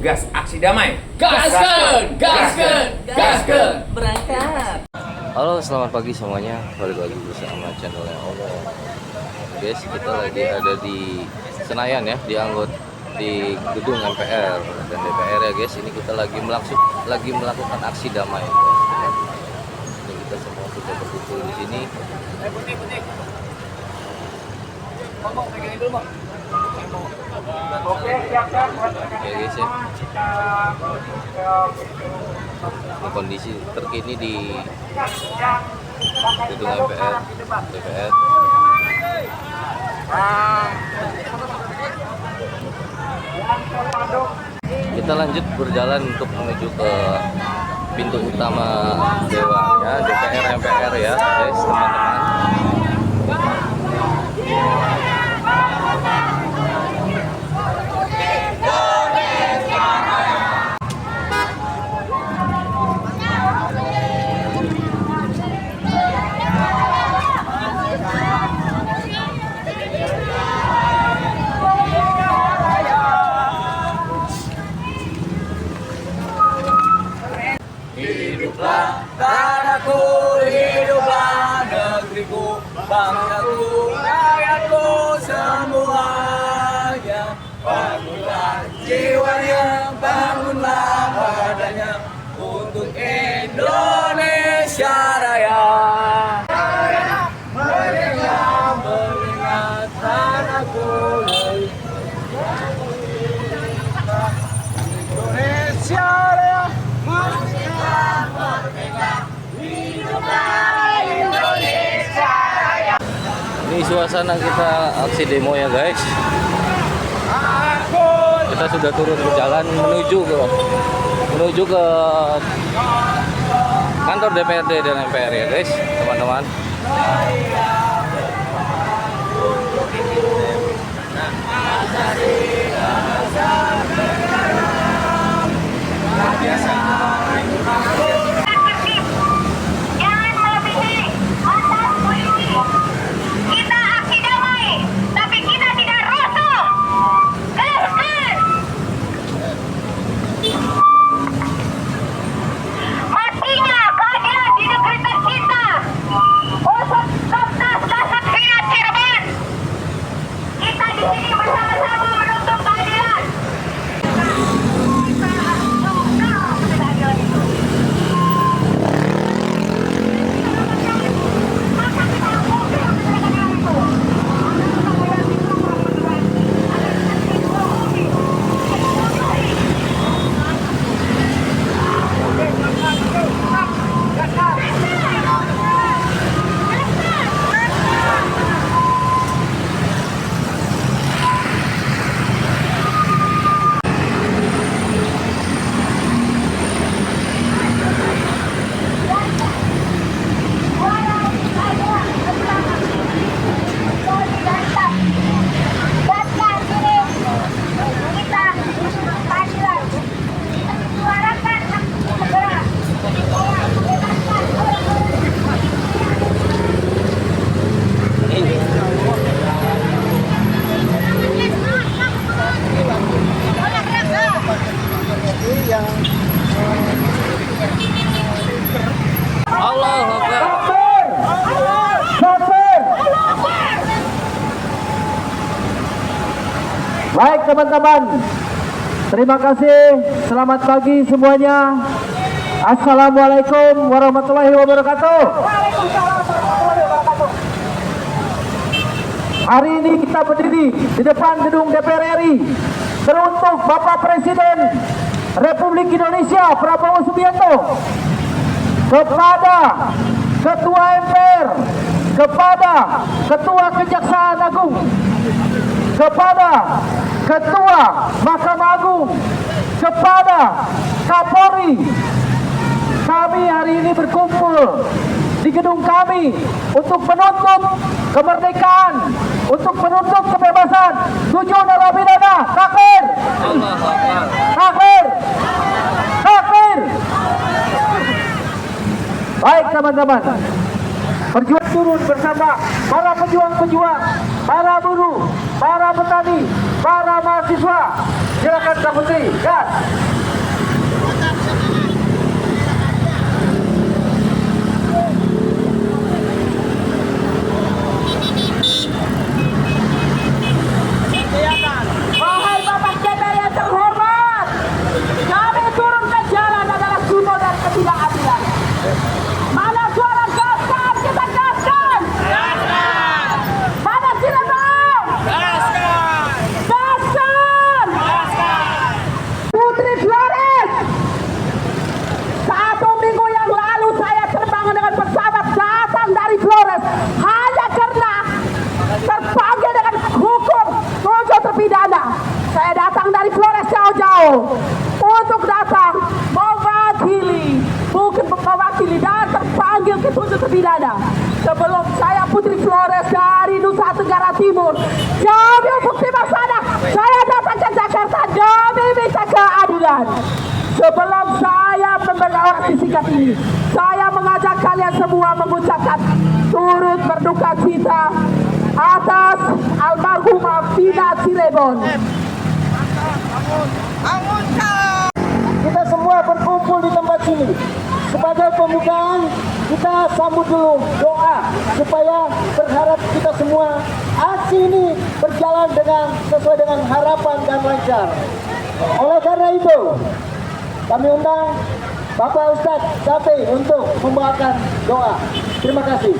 gas aksi damai. Gaskan, gaskan, gaskan, berangkat. Halo, selamat pagi semuanya. Balik lagi bersama channelnya Omo. Guys, kita lagi ada di Senayan ya, di gedung MPR dan DPR ya guys. Ini kita lagi melakukan aksi damai. Ini kita semua sudah berkumpul di sini. Oke guys ya. Ini kondisi terkini di gedung MPR DPR. Kita lanjut berjalan untuk menuju ke pintu utama Dewan ya, DPR MPR ya guys, teman-teman. Hiduplah tanahku, hiduplah negeriku, bangsaku, rakyatku semuanya. Bangunlah jiwanya, bangunlah badannya untuk Indonesia Raya. Merdeka, merdeka tanahku, Indonesia Raya. Ini suasana kita aksi demo ya guys. Kita sudah turun ke jalan menuju ke kantor DPRD dan MPR ya guys, teman-teman. Baik teman-teman, terima kasih. Selamat pagi semuanya. Assalamualaikum warahmatullahi wabarakatuh. Hari ini kita berdiri di depan gedung DPR RI teruntuk Bapak Presiden Republik Indonesia Prabowo Subianto, kepada Ketua MPR, kepada Ketua Kejaksaan Agung, kepada Ketua Mahkamah Agung, kepada Kapolri. Kami hari ini berkumpul di gedung kami untuk menuntut kemerdekaan, untuk menuntut kebebasan 7 narapidana. Takbir! Takbir! Takbir! Baik teman-teman, berjuang turun bersama para pejuang-pejuang, para buruh, para petani, para mahasiswa. Silakan Kak Putri, gas. Wahai Bapak DPR yang terhormat, kami turun ke jalan adalah simbol dan ketidakadilan. Mana suara gaskan, kita gaskan. Mana Cirebon? Gaskan. Putri Flores. 1 minggu yang lalu saya terbang dengan pesawat datang dari Flores hanya karena terpanggil dengan hukum 7 terpidana. Saya datang dari Flores jauh-jauh untuk datang mewakili, bukan mewakili, dan terpanggil ke 7 terpidana. Sebelum saya Putri Flores dari Nusa Tenggara Timur demi untuk timah sana, saya datang ke Jakarta demi minta keadilan. Sebelum saya memberi orasi singkat ini, saya mengajak kalian semua mengucapkan turut berduka cita atas almarhumah Vina Cirebon. Kita semua berkumpul di tempat sini. Sebagai pembukaan, kita sambut dulu doa supaya berharap kita semua aksi ini berjalan sesuai dengan harapan dan lancar. Oleh karena itu, kami undang Bapak Ustadz Syafi untuk membawakan doa. Terima kasih.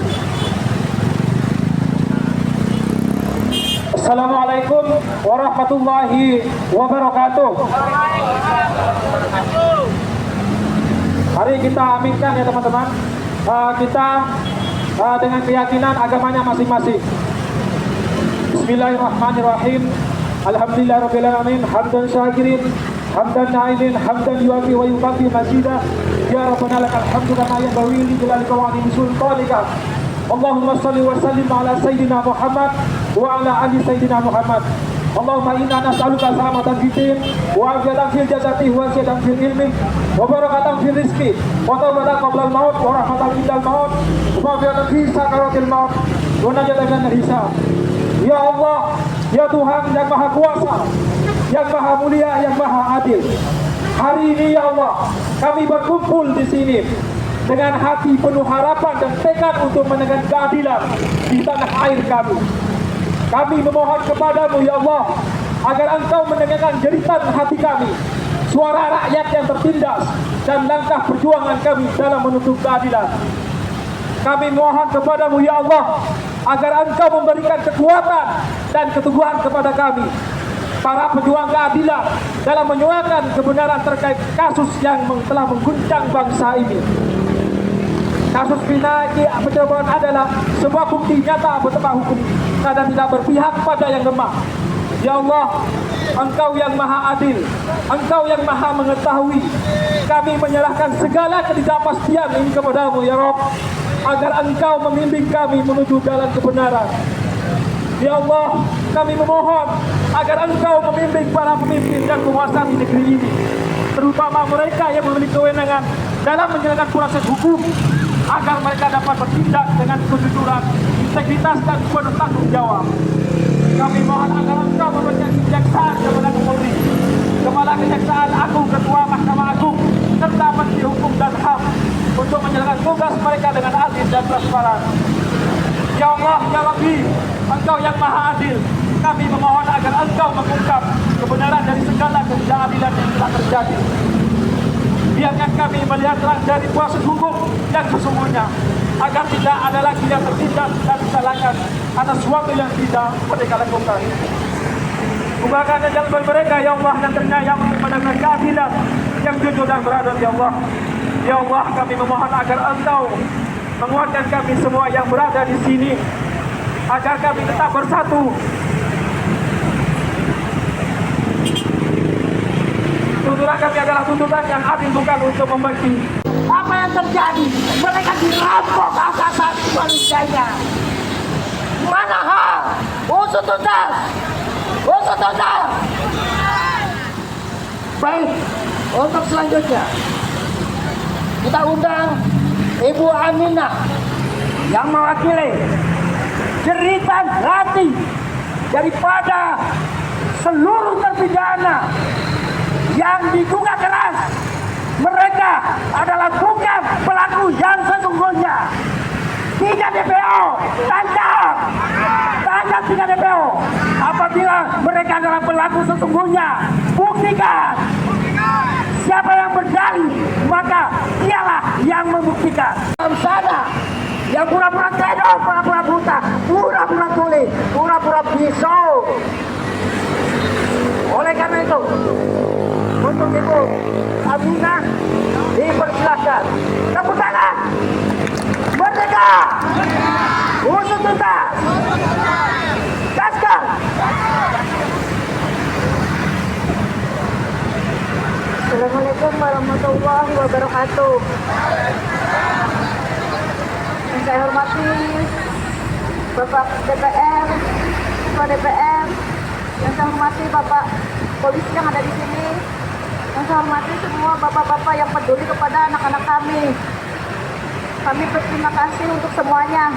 Assalamualaikum warahmatullahi wabarakatuh. Mari kita aminkan ya teman-teman. Kita dengan keyakinan agamanya masing-masing. Bismillahirrahmanirrahim. Alhamdulillahirabbil alamin. Hamdan syakirin, hamdan na'imin, hamdan yuwafi wa yukafi mazidah. Ya Rabbana lakal hamdu kama yanbaghi li jalali qawani sultanika. Allahumma salli wa sallim ala sayyidina Muhammad wa ala ali sayyidina Muhammad. Allahumma inna nas'aluka salamatan fid din wa afiyatan fil jasadi wa ziyadatan fil ilmi wa barakatan fil rizqi wa tawbatan qabla al maut wa rahmatan indal maut wa mafiyatan fi sakaratil maut wa najatan minal hisab. Ya Allah, ya Tuhan yang Maha Kuasa, yang Maha Mulia, yang Maha Adil. Hari ini ya Allah, kami berkumpul di sini dengan hati penuh harapan dan tekad untuk menegakkan keadilan di tanah air kami. Kami memohon kepadamu ya Allah, agar Engkau mendengarkan jeritan hati kami, suara rakyat yang tertindas, dan langkah perjuangan kami dalam menuntut keadilan. Kami mohon kepadamu ya Allah, agar Engkau memberikan kekuatan dan keteguhan kepada kami, para pejuang keadilan, dalam menyuarakan kebenaran terkait kasus yang telah mengguncang bangsa ini. Kasus Vina Cirebon adalah sebuah bukti nyata betapa hukum dan tidak berpihak pada yang lemah. Ya Allah, Engkau yang Maha Adil, Engkau yang Maha Mengetahui. Kami menyerahkan segala ketidakpastian ini kepadamu ya Rabb, agar Engkau membimbing kami menuju jalan kebenaran. Ya Allah, kami memohon agar Engkau membimbing para pemimpin dan penguasa di negeri ini, terutama mereka yang memiliki kewenangan dalam menjalankan proses hukum, agar mereka dapat bertindak dengan kejujuran, integritas, dan penuh tanggung jawab. Kami mohon agar Engkau memberikan kejaksaan kepada Kapolri, Kepala Kejaksaan Agung, Ketua Mahkamah Agung, serta Menteri Hukum dan HAM untuk menjalankan tugas mereka dengan adil dan transparan. Ya Allah, ya Rabbi, Engkau yang Maha Adil, kami memohon agar Engkau mengungkap kebenaran dari segala ketidakadilan yang telah terjadi. Biarkan kami melihat terang dari proses hukum yang sesungguhnya, agar tidak ada lagi yang tertindas dan disalahkan atas suatu yang tidak mereka lakukan. Bukakan jalan mereka ya Allah, yang ternyata untuk menegakkan keadilan yang jujur dan beradab ya Allah. Ya Allah, kami memohon agar Engkau menguatkan kami semua yang berada di sini, agar kami tetap bersatu. Tuntutan kami adalah tuntutan yang adil, bukan untuk membagi. Apa yang terjadi? Mereka dirampok hak asasi manusianya. Mana hal? Usut tuntas. Usut tuntas. Baik, untuk selanjutnya kita undang Ibu Aminah yang mewakili cerita hati daripada seluruh terpidana yang diduga keras mereka adalah bukan pelaku yang sesungguhnya. 3 DPO tangkap 3 DPO apabila mereka adalah pelaku sesungguhnya. Buktikan siapa yang berdalih, maka dialah yang membuktikan. Sana yang pura-pura tedo, pura-pura buta, pura-pura tuli, pura-pura bisu. Oleh karena itu, untuk Ibu Aminah dipersilakan. Tepuk tangan. Merdeka! Usut tuntas! Gaskan! Assalamualaikum warahmatullahi wabarakatuh. Yang saya hormati Bapak DPR, Ketua DPR, yang saya hormati Bapak Polisi yang ada di sini, yang saya hormati semua bapak-bapak yang peduli kepada anak-anak kami. Kami berterima kasih untuk semuanya.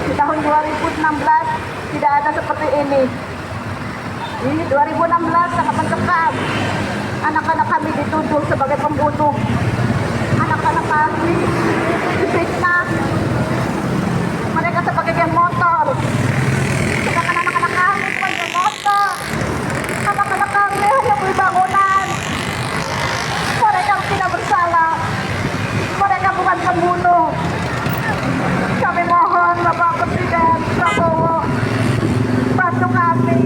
Di tahun 2016 tidak ada seperti ini. Di 2016 sangat mencekam. Anak-anak kami dituduh sebagai pembunuh. Anak-anak kami difitnah. Mereka sebagai geng motor. Sedangkan anak-anak kami bukan geng motor. Anak-anak kami hanya beli bangunan. Mereka tidak bersalah. Mereka bukan pembunuh. Kami mohon Bapak Presiden Prabowo bantu kami.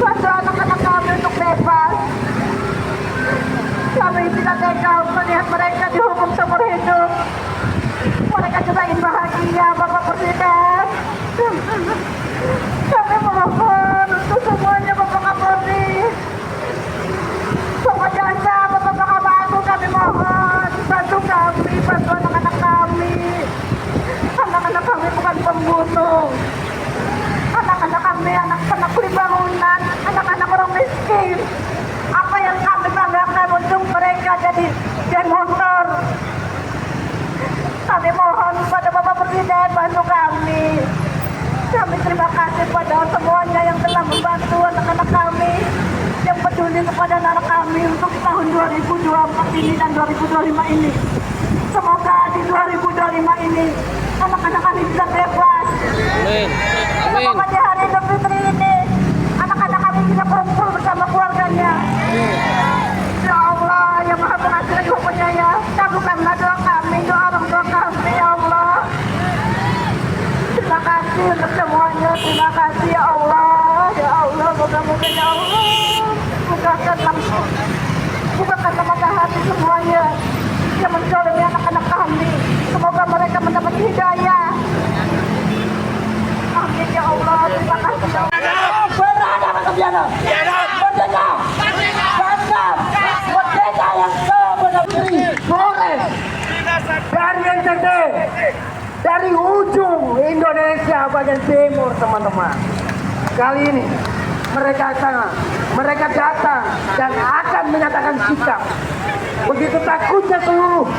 Bantu anak-anak kami untuk bebas. Kami tidak tega melihat mereka dihukum seumur hidup. Mereka juga ingin bahagia, Bapak Presiden. Kami mohon untuk semuanya, Bapak Kapolri, Bapak Jaksa, Bapak Mahkamah Agung, kami mohon bantu kami, bantu anak-anak kami. Anak-anak kami bukan pembunuh. Anak-anak kami anak-anak beli bangunan, anak-anak orang miskin. Apa yang kami banggakan untuk mereka jadi geng motor. Kami mohon pada Bapak Presiden bantu kami. Kami terima kasih pada semuanya yang telah membantu anak-anak kami, yang peduli kepada anak kami untuk tahun 2024 ini dan 2025 ini. Semoga di 2025 ini anak-anak kami bisa bebas. Amin. Amin. Semoga di hari Idul Fitri ini anak-anak kami bisa kumpul bersama keluarganya. Ya Allah, yang Maha Pengasih lagi Penyayang, kabulkanlah doa kami, doa orang tua kami, ya Allah. Terima kasih untuk semuanya, terima kasih ya Allah, ya Allah, moga-moga ya Allah, bukakanlah mata hati semuanya yang mencolongi anak-anak kami, semoga mereka mendapat hidayah. Amin ya Allah, terima kasih ya Allah. Berada kebiana. Merdeka. Gaskan. Merdeka yang sebenar-benar. Flores. Dari NTT. Dari ujung Indonesia bagian timur, teman-teman. Kali ini mereka datang dan akan menyatakan sikap. Begitu takutnya seluruh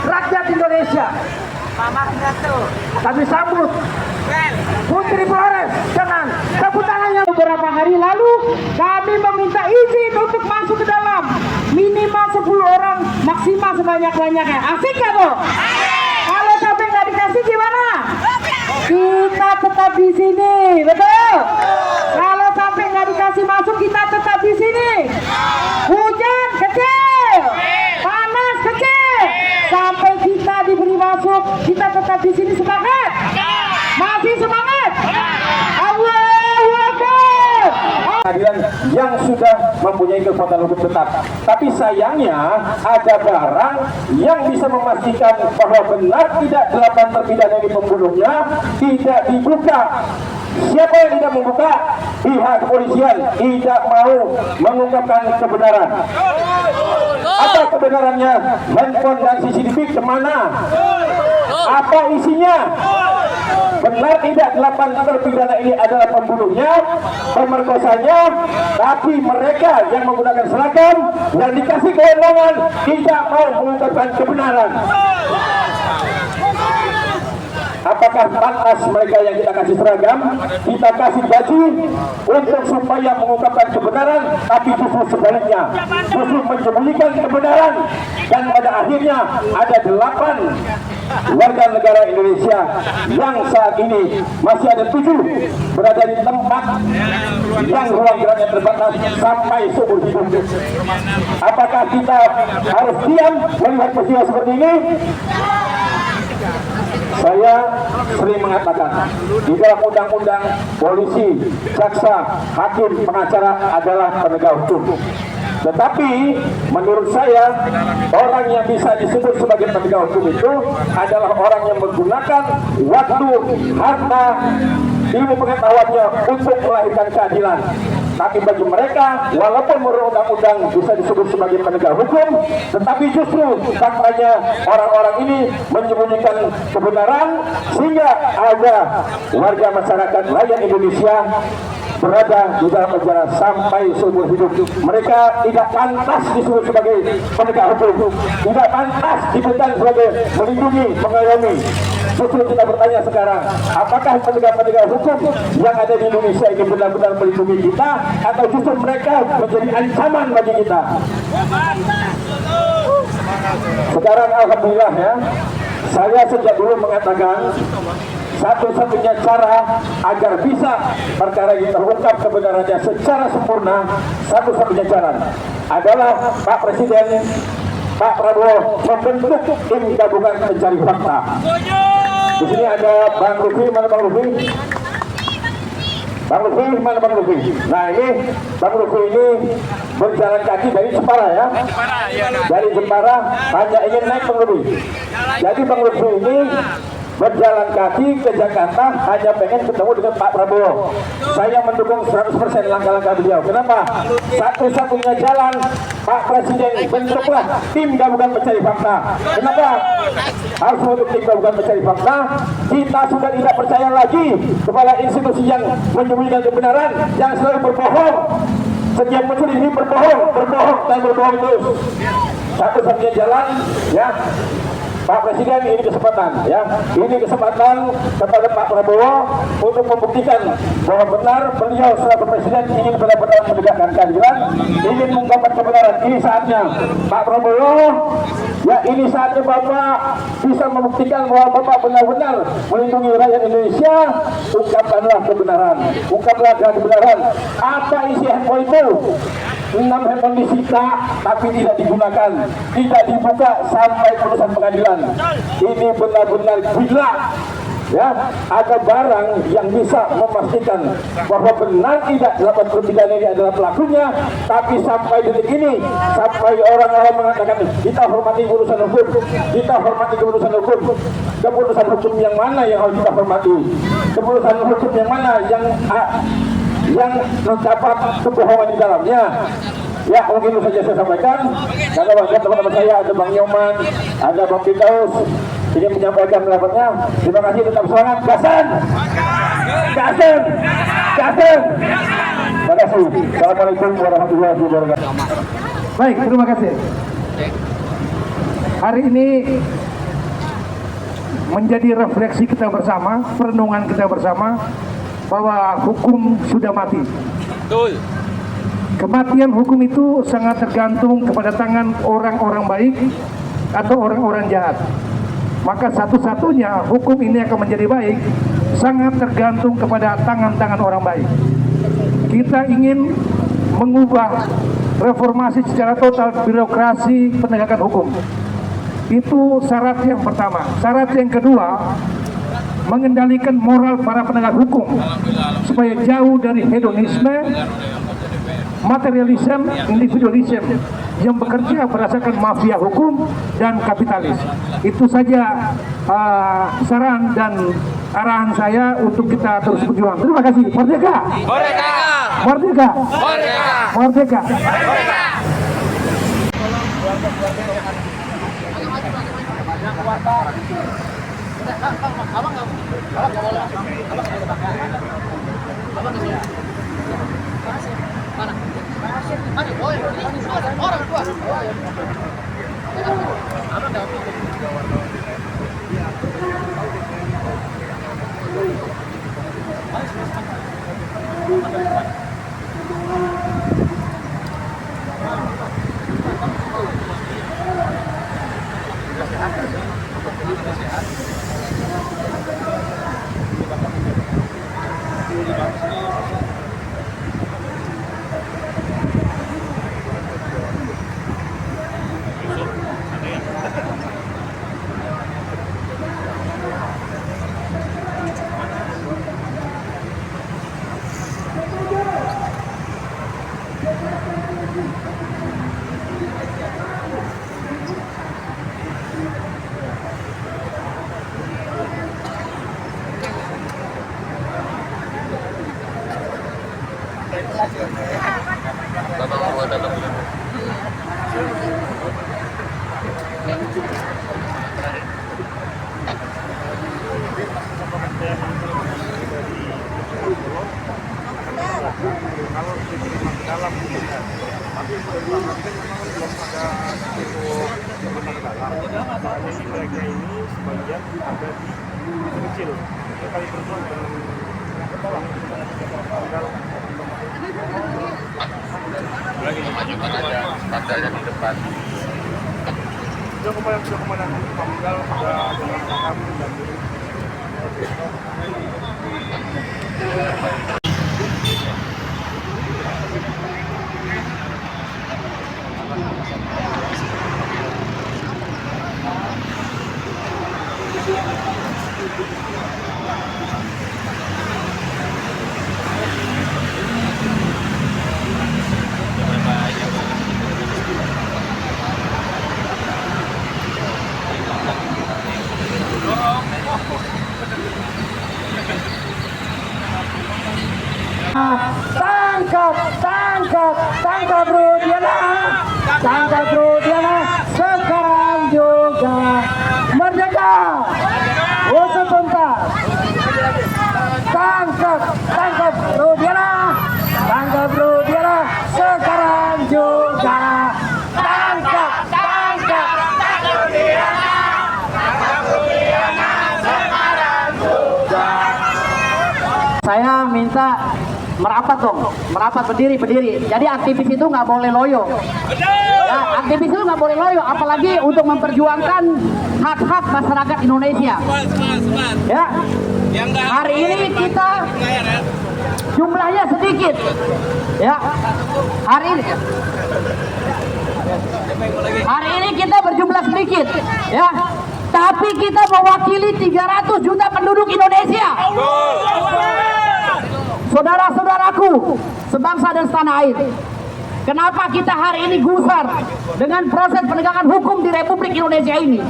rakyat Indonesia. Kami sambut Putri Flores dengan tepuk tangan yang beberapa hari lalu kami meminta izin untuk masuk ke dalam minimal 10 orang, maksimal sebanyak-banyaknya. Asik gak tuh? Kalau sampai nggak dikasih gimana? Kita tetap di sini, betul? Kalau sampai nggak dikasih masuk, kita tetap di sini. Hujan kecil, panas kecil, sampai kita diberi masuk, kita tetap di sini. Semangat? Masih semangat? Allahu Akbar. Pengadilan yang sudah mempunyai kekuatan hukum tetap. Tapi sayangnya ada barang yang bisa memastikan bahwa benar tidak 8 terpidana ini pembunuhnya tidak dibuka. Siapa yang tidak membuka? Pihak kepolisian tidak mau mengungkapkan kebenaran. Apa kebenarannya? Handphone dan CCTV kemana? Apa isinya? Benar tidak 8 terpidana ini adalah pembunuhnya, pemerkosanya, tapi mereka yang menggunakan seragam yang dikasih kewenangan tidak mau mengungkapkan kebenaran. Apakah pantas mereka yang kita kasih seragam, kita kasih gaji untuk supaya mengungkapkan kebenaran, tapi justru sebaliknya, justru menyembunyikan kebenaran, dan pada akhirnya ada 8 warga negara Indonesia yang saat ini masih ada 7 berada di tempat yang ruang geraknya terbatas sampai seumur hidup. Apakah kita harus diam melihat peristiwa seperti ini? Saya sering mengatakan di dalam undang-undang polisi, jaksa, hakim, pengacara adalah penegak hukum. Tetapi menurut saya orang yang bisa disebut sebagai penegak hukum itu adalah orang yang menggunakan waktu, harta, ilmu pengetahuannya untuk melahirkan keadilan. Tapi bagi mereka, walaupun menurut undang-undang bisa disebut sebagai penegak hukum, tetapi justru faktanya orang-orang ini menyembunyikan kebenaran sehingga ada warga masyarakat rakyat Indonesia berada di dalam penjara sampai seumur hidup. Mereka tidak pantas disebut sebagai penegak hukum, tidak pantas disebutkan sebagai melindungi, mengayomi. Justru kita bertanya sekarang, apakah penegak-penegak hukum yang ada di Indonesia ini benar-benar melindungi kita, atau justru mereka menjadi ancaman bagi kita? Sekarang alhamdulillah ya, saya sejak dulu mengatakan satu-satunya cara agar bisa perkara ini terungkap kebenarannya secara sempurna, satu-satunya cara adalah Pak Presiden, Pak Prabowo membentuk tim gabungan pencari fakta. Di sini ada Bang Lufi, mana Bang Lufi? Bang Lufi, mana Bang Lufi? Nah ini Bang Lufi ini berjalan kaki dari Jepara ya. Dari Jepara hanya ingin naik Bang Lufi. Jadi Bang Lufi ini berjalan kaki ke Jakarta hanya pengen ketemu dengan Pak Prabowo. Saya mendukung 100% langkah-langkah beliau. Kenapa? Satu-satunya jalan Pak Presiden bentuklah tim gabungan pencari fakta. Kenapa harus membentuk tim gabungan pencari fakta? Kita sudah tidak percaya lagi kepada institusi yang menyembunyikan kebenaran, yang selalu berbohong. Setiap muncul ini berbohong dan berbohong terus. Satu-satunya jalan ya, Pak Presiden, ini kesempatan ya, ini kesempatan kepada Pak Prabowo untuk membuktikan bahwa benar beliau selaku Presiden ingin benar-benar menegakkan keadilan, ingin mengungkapkan kebenaran. Ini saatnya Pak Prabowo ya, ini saatnya Bapak bisa membuktikan bahwa Bapak benar-benar melindungi rakyat Indonesia. Ungkapkanlah kebenaran, ungkaplah kebenaran. Apa isi handphone itu? 6 handphone disita tapi tidak digunakan, tidak dibuka sampai putusan pengadilan. Ini benar-benar gila ya, ada barang yang bisa memastikan bahwa benar tidak 8 terpidana ini adalah pelakunya, tapi sampai detik ini, sampai orang-orang mengatakan kita hormati urusan hukum, kita hormati keputusan hukum. Keputusan hukum yang mana yang harus kita hormati? Keputusan hukum yang mana yang terdapat kebohongan di dalamnya? Ya, mungkin itu saja saya sampaikan. Karena banyak teman-teman saya, ada Bang Nyoman, ada Bang Firdaus, ingin menyampaikan pendapatnya. Terima kasih, tetap semangat, gasan, gasan, gasan. Terima kasih. Assalamualaikum warahmatullahi wabarakatuh. Baik, terima kasih. Hari ini menjadi refleksi kita bersama, perenungan kita bersama, bahwa hukum sudah mati. Betul. Kematian hukum itu sangat tergantung kepada tangan orang-orang baik atau orang-orang jahat. Maka satu-satunya hukum ini akan menjadi baik sangat tergantung kepada tangan-tangan orang baik. Kita ingin mengubah reformasi secara total birokrasi penegakan hukum. Itu syarat yang pertama. Syarat yang kedua, mengendalikan moral para penegak hukum supaya jauh dari hedonisme, materialisme, individualisme yang bekerja berdasarkan mafia hukum dan kapitalis. Itu saja saran dan arahan saya untuk kita terus berjuang. Terima kasih. Merdeka! Merdeka! Merdeka! Merdeka! Merdeka! Tangkap Rudiana, sekarang juga merdeka. Usut tuntas. Tangkap Rudiana, sekarang juga. Tangkap Rudiana, sekarang juga. Saya minta merapat berdiri. Jadi aktivis itu nggak boleh loyo. Ya, aktivis itu nggak boleh loyo, apalagi untuk memperjuangkan hak-hak masyarakat Indonesia. Ya, hari ini kita jumlahnya sedikit. Ya, hari ini kita berjumlah sedikit. Ya, tapi kita mewakili 300 juta penduduk Indonesia. Saudara-saudaraku, sebangsa dan setanah air, kenapa kita hari ini gusar dengan proses penegakan hukum di Republik Indonesia ini?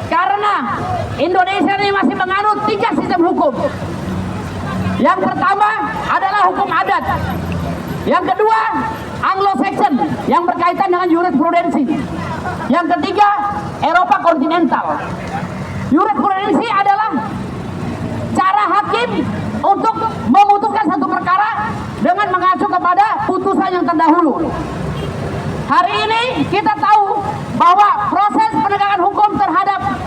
Karena Indonesia ini masih menganut 3 sistem hukum. Yang pertama adalah hukum adat. Yang kedua, Anglo-Saxon yang berkaitan dengan jurisprudensi. Yang ketiga, Eropa kontinental. Jurisprudensi adalah cara hakim untuk memutuskan satu perkara dengan mengacu kepada putusan yang terdahulu. Hari ini kita tahu bahwa proses penegakan hukum terhadap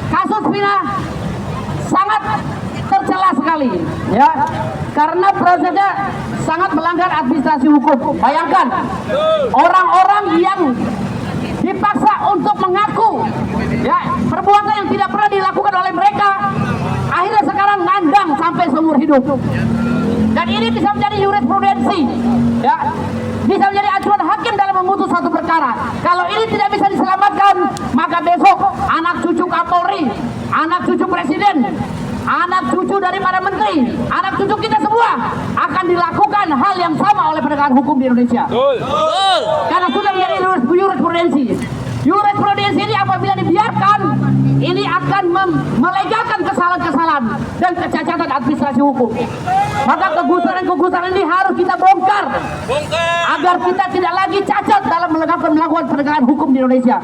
kasus Vina sangat tercela sekali, ya, karena prosesnya sangat melanggar administrasi hukum. Bayangkan orang-orang yang dipaksa untuk mengaku, ya, perbuatan yang tidak pernah dilakukan oleh mereka, akhirnya sekarang ngandang sampai seumur hidup. Dan ini bisa menjadi jurisprudensi, ya, bisa menjadi acuan hakim dalam memutus satu perkara. Kalau ini tidak bisa diselamatkan, maka besok anak cucu Kapolri, anak cucu Presiden, anak cucu dari para menteri, anak cucu kita semua akan dilakukan hal yang sama oleh penegakan hukum di Indonesia. Karena sudah menjadi jurisprudensi. Jurisprudensi ini apabila dibiarkan, ini akan melegalkan kesalahan-kesalahan dan kecacatan administrasi hukum. Maka kegusaran-kegusaran ini harus kita bongkar agar kita tidak lagi cacat dalam akan melakukan penegakan hukum di Indonesia.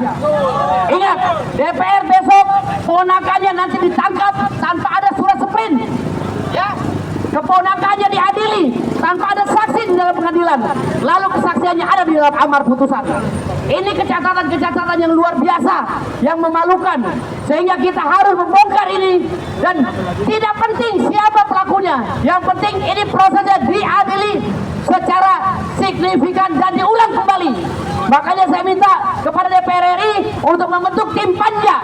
Ingat, DPR besok keponakannya nanti ditangkap tanpa ada surat sprint. Ya, keponakannya diadili tanpa ada saksi di dalam pengadilan. Lalu kesaksiannya ada di dalam amar putusan. Ini kecacatan-kecacatan yang luar biasa, yang memalukan. Sehingga kita harus membongkar ini. Dan tidak penting siapa pelakunya. Yang penting ini prosesnya diadili secara signifikan dan diulang kembali. Makanya saya minta kepada DPR RI untuk membentuk tim panja.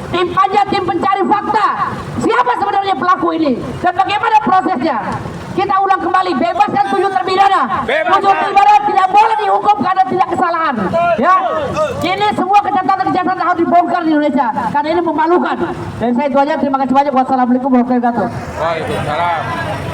Tim panja, tim pencari fakta. Siapa sebenarnya pelaku ini dan bagaimana prosesnya? Kita ulang kembali, bebaskan 7 terpidana. 7 terpidana tidak boleh dihukum karena tidak kesalahan. Ya, ini semua kejahatan-kejahatan harus dibongkar di Indonesia karena ini memalukan. Dan saya itu aja, terima kasih banyak. Wassalamualaikum warahmatullahi wabarakatuh. Waalaikumsalam.